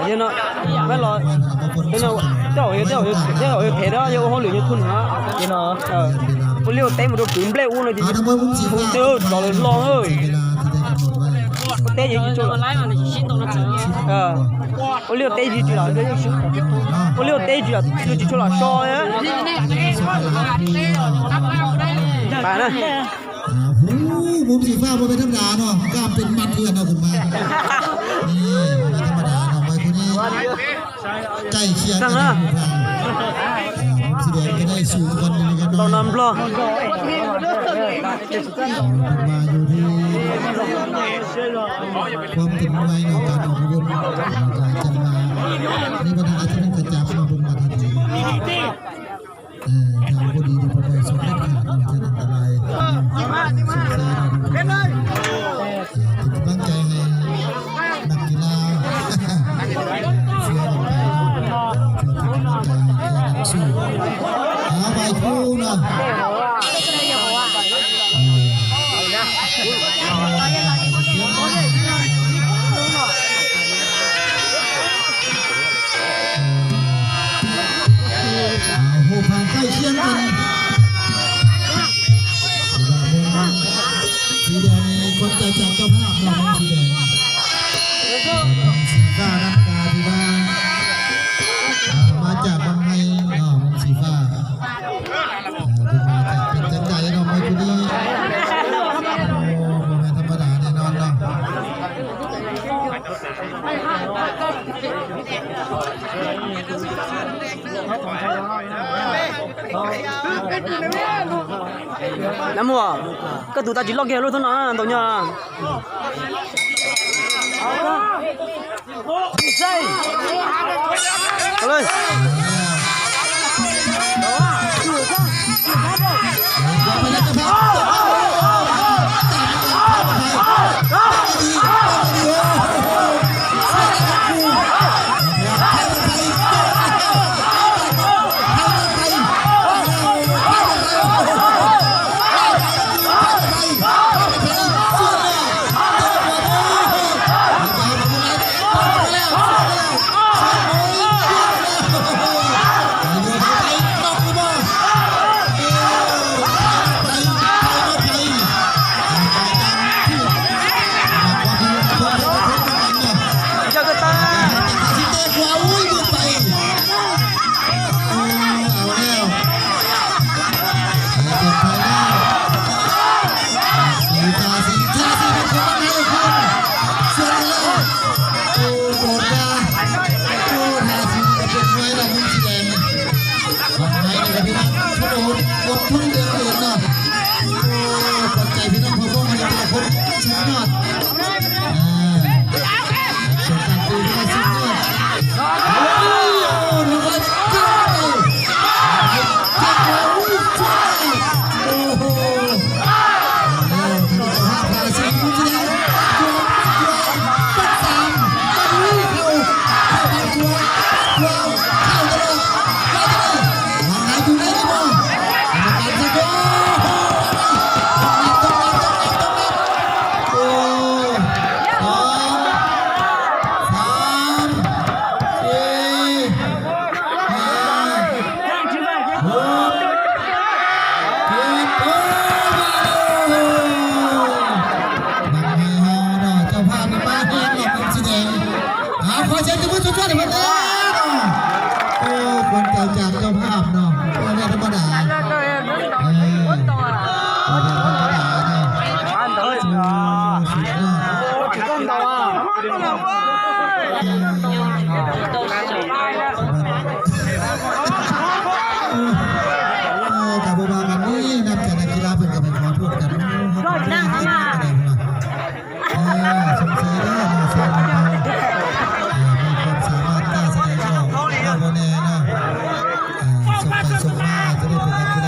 như nó mấy lo thế nào đeo thế đó như họ lựa như thun hả như nó có liều té một đôi cứng ble u này thì không tiêu đó là lo ơi té gì chứ có liều té gì chứ là có liều té gì là chứ chứ là so á bà này มุมสีฟ้าเป็นธรรมดาเนาะกล้ามเป็นมัดเพื่อนเอาขึ้นมานี่ไม่ธรรมดาเนาะไปคนนี้ใกล้เคียงกันนะสีแดงก็ได้สูงกันเลยกันเนาะนำปลอมาอยู่ที่ความถึงไว้เนาะการออกรุ่นการจะมานี่วันอาทิตย์นั้นกระจับมาบนมาทันทีทางพอดีที่พอไปสอบเล่นขาดมันจะอันตรายเป็นเลยตั้งใจให้นักกีฬาเชื่อลงไปสู้หาใบคู่นะหูผ่านใกล้เคียงกันสีแดงนี่คนใจจากเจ้าภาพเราสีแดงสีฟ้าน้ำตาที่ว่ามาจากบางไฮสีฟ้ามาจากเป็นจันใจเราไม่คุ้นดีไม่ธรรมดาแน่นอนเนาะNăm mùa, các tụi ta chỉ lo kia luôn thôi nè, tao nha. Thôi lên.ขอเชิญทุกผู้ชมทุกท่านมาเลยคนใจจากเจ้า